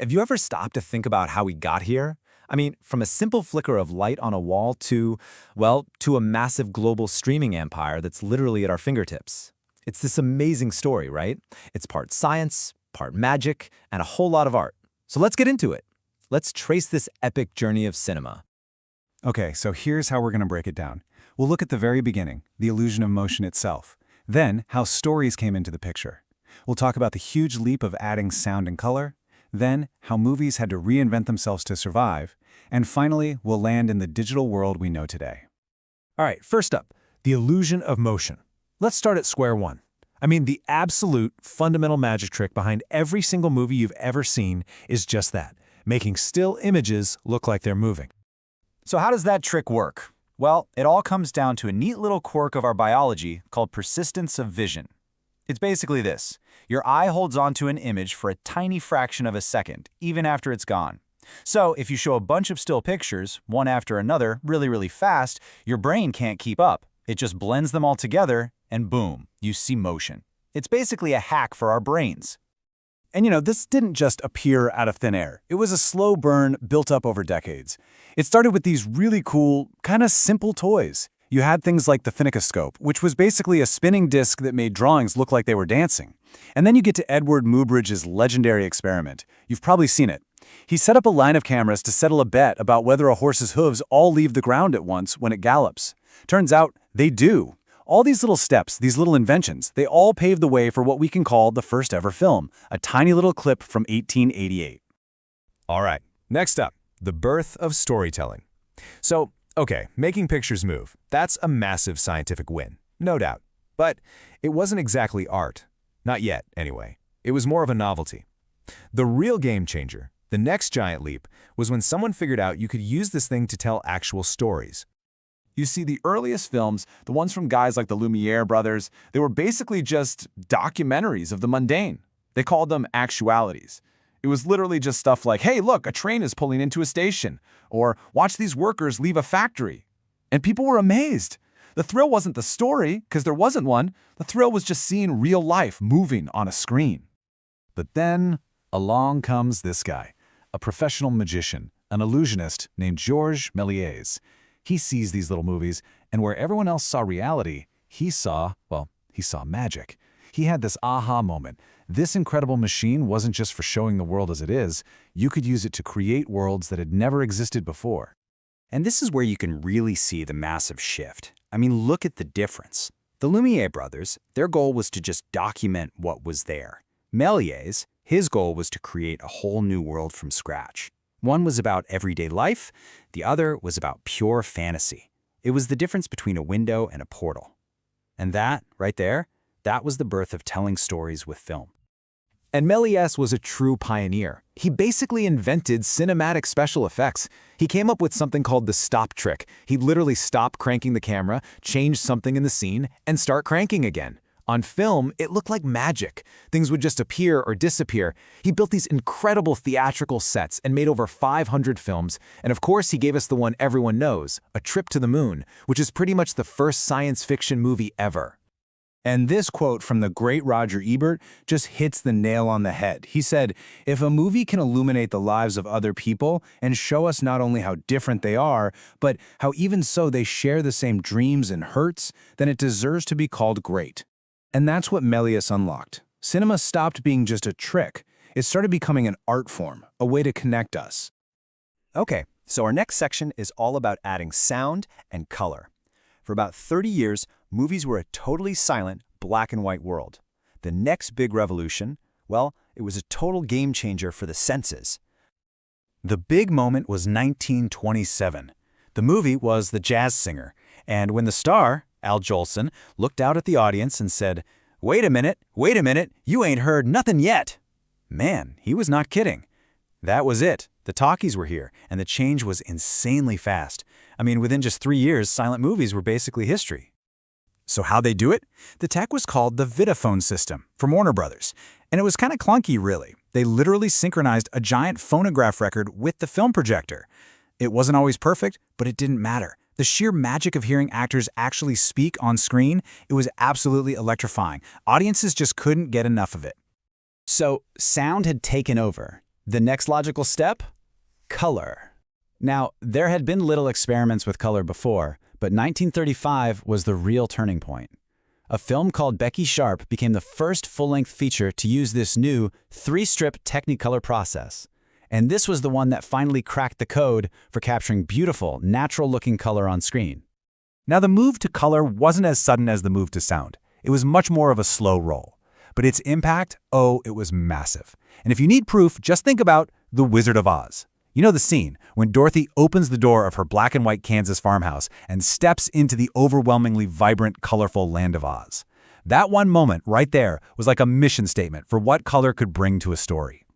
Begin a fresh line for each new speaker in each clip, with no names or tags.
Have you ever stopped to think about how we got here? I mean, from a simple flicker of light on a wall to, well, to a massive global streaming empire that's literally at our fingertips. It's this amazing story, right? It's part science, part magic, and a whole lot of art. So let's get into it. Let's trace this epic journey of cinema.
Okay, so here's how we're going to break it down. We'll look at the very beginning, the illusion of motion itself. Then, how stories came into the picture. We'll talk about the huge leap of adding sound and color. Then, how movies had to reinvent themselves to survive. And finally, we'll land in the digital world we know today.
All right, first up, the illusion of motion. Let's start at square one. I mean, the absolute fundamental magic trick behind every single movie you've ever seen is just that, making still images look like they're moving.
So how does that trick work? Well, it all comes down to a neat little quirk of our biology called persistence of vision. It's basically this. Your eye holds onto an image for a tiny fraction of a second, even after it's gone. So if you show a bunch of still pictures, one after another, really fast, your brain can't keep up. It just blends them all together, and boom, you see motion. It's basically a hack for our brains.
And this didn't just appear out of thin air. It was a slow burn built up over decades. It started with these really cool, kind of simple toys. You had things like the Cinemascope, which was basically a spinning disc that made drawings look like they were dancing. And then you get to Edward Muybridge's legendary experiment. You've probably seen it. He set up a line of cameras to settle a bet about whether a horse's hooves all leave the ground at once when it gallops. Turns out they do. All these little steps, these little inventions, they all paved the way for what we can call the first ever film, a tiny little clip from 1888.
All right, next up, the birth of storytelling. So, okay, making pictures move, that's a massive scientific win, no doubt. But it wasn't exactly art. Not yet, anyway. It was more of a novelty. The real game changer, the next giant leap, was when someone figured out you could use this thing to tell actual stories.
You see, the earliest films, the ones from guys like the Lumiere brothers, they were basically just documentaries of the mundane. They called them actualities. It was literally just stuff like, hey, look, a train is pulling into a station, or watch these workers leave a factory. And people were amazed. The thrill wasn't the story, because there wasn't one. The thrill was just seeing real life moving on a screen. But then, along comes this guy, a professional magician, an illusionist named George Melier. He sees these little movies, and where everyone else saw reality, he saw magic. He had this aha moment. This incredible machine wasn't just for showing the world as it is. You could use it to create worlds that had never existed before.
And this is where you can really see the massive shift. I mean, look at the difference. The Lumiere brothers, their goal was to just document what was there. Melier's, his goal was to create a whole new world from scratch. One was about everyday life, the other was about pure fantasy. It was the difference between a window and a portal. And that, right there, that was the birth of telling stories with film.
And Méliès was a true pioneer. He basically invented cinematic special effects. He came up with something called the stop trick. He'd literally stop cranking the camera, change something in the scene, and start cranking again. On film, it looked like magic. Things would just appear or disappear. He built these incredible theatrical sets and made over 500 films. And of course, he gave us the one everyone knows, A Trip to the Moon, which is pretty much the first science fiction movie ever.
And this quote from the great Roger Ebert just hits the nail on the head. He said, "If a movie can illuminate the lives of other people and show us not only how different they are, but how even so they share the same dreams and hurts, then it deserves to be called great." And that's what Méliès unlocked. Cinema stopped being just a trick. It started becoming an art form, a way to connect us.
Okay, so our next section is all about adding sound and color. For about 30 years, movies were a totally silent, black and white world. The next big revolution, well, it was a total game changer for the senses.
The big moment was 1927. The movie was The Jazz Singer, and when the star, Al Jolson, looked out at the audience and said, wait a minute, you ain't heard nothing yet." Man, he was not kidding. That was it. The talkies were here, and the change was insanely fast. I mean, within just 3 years, silent movies were basically history. So how'd they do it? The tech was called the Vitaphone system from Warner Brothers, and it was kind of clunky, really. They literally synchronized a giant phonograph record with the film projector. It wasn't always perfect, but it didn't matter. The sheer magic of hearing actors actually speak on screen, it was absolutely electrifying. Audiences just couldn't get enough of it.
So sound had taken over.
The next logical step? Color. Now, there had been little experiments with color before, but 1935 was the real turning point. A film called Becky Sharp became the first full-length feature to use this new 3-strip Technicolor process. And this was the one that finally cracked the code for capturing beautiful, natural-looking color on screen.
Now, the move to color wasn't as sudden as the move to sound. It was much more of a slow roll. But its impact, oh, it was massive. And if you need proof, just think about The Wizard of Oz. You know the scene when Dorothy opens the door of her black and white Kansas farmhouse and steps into the overwhelmingly vibrant, colorful land of Oz. That one moment right there was like a mission statement for what color could bring to a story.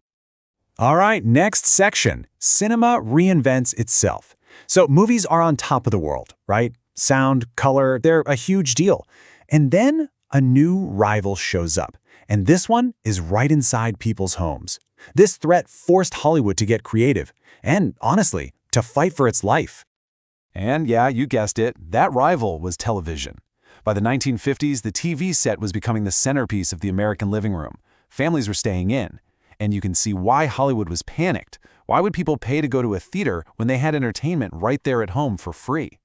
All right, next section. Cinema reinvents itself. So movies are on top of the world, right? Sound, color, they're a huge deal. And then a new rival shows up. And this one is right inside people's homes. This threat forced Hollywood to get creative and, honestly, to fight for its life.
And yeah, you guessed it, that rival was television. By the 1950s, the TV set was becoming the centerpiece of the American living room. Families were staying in. And you can see why Hollywood was panicked. Why would people pay to go to a theater when they had entertainment right there at home for free?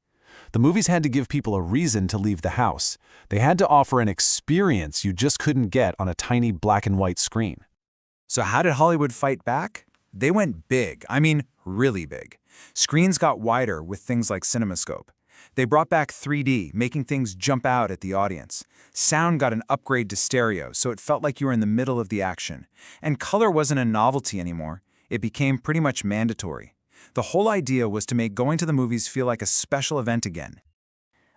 The movies had to give people a reason to leave the house. They had to offer an experience you just couldn't get on a tiny black and white screen.
So how did Hollywood fight back? They went big. I mean, really big. Screens got wider with things like Cinemascope. They brought back 3D, making things jump out at the audience. Sound got an upgrade to stereo, so it felt like you were in the middle of the action. And color wasn't a novelty anymore. It became pretty much mandatory. The whole idea was to make going to the movies feel like a special event again.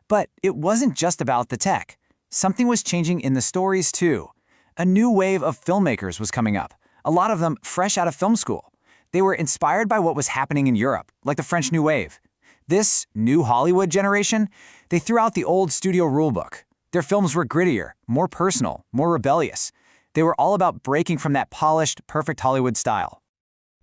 But it wasn't just about the tech. Something was changing in the stories, too. A new wave of filmmakers was coming up, a lot of them fresh out of film school. They were inspired by what was happening in Europe, like the French New Wave. This new Hollywood generation, they threw out the old studio rulebook. Their films were grittier, more personal, more rebellious. They were all about breaking from that polished, perfect Hollywood style.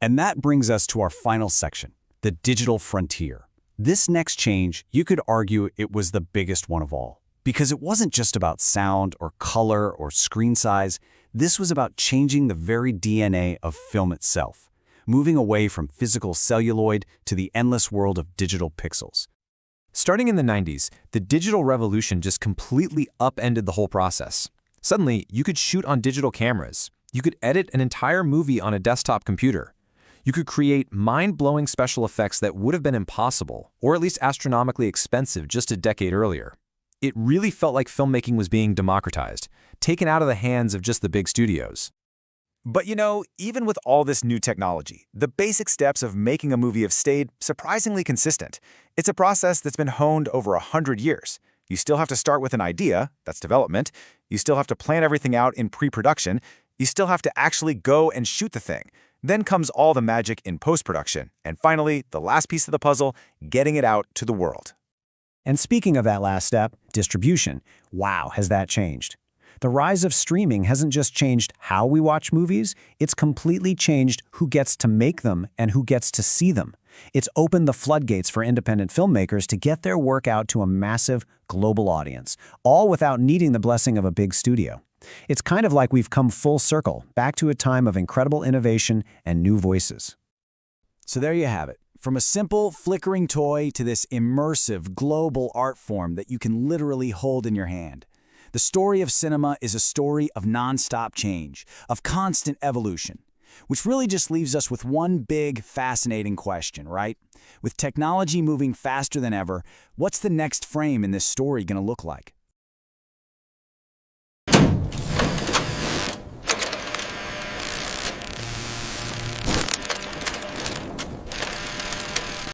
And that brings us to our final section, the digital frontier. This next change, you could argue it was the biggest one of all. Because it wasn't just about sound or color or screen size. This was about changing the very DNA of film itself, moving away from physical celluloid to the endless world of digital pixels.
Starting in the 90s, the digital revolution just completely upended the whole process. Suddenly, you could shoot on digital cameras. You could edit an entire movie on a desktop computer. You could create mind-blowing special effects that would have been impossible, or at least astronomically expensive just a decade earlier. It really felt like filmmaking was being democratized, taken out of the hands of just the big studios.
But you know, even with all this new technology, the basic steps of making a movie have stayed surprisingly consistent. It's a process that's been honed over 100 years. You still have to start with an idea, that's development. You still have to plan everything out in pre-production. You still have to actually go and shoot the thing. Then comes all the magic in post-production. And finally, the last piece of the puzzle, getting it out to the world.
And speaking of that last step, distribution, wow, has that changed. The rise of streaming hasn't just changed how we watch movies, it's completely changed who gets to make them and who gets to see them. It's opened the floodgates for independent filmmakers to get their work out to a massive global audience, all without needing the blessing of a big studio. It's kind of like we've come full circle, back to a time of incredible innovation and new voices.
So there you have it. From a simple, flickering toy to this immersive, global art form that you can literally hold in your hand. The story of cinema is a story of nonstop change, of constant evolution, which really just leaves us with one big, fascinating question, right? With technology moving faster than ever, what's the next frame in this story going to look like?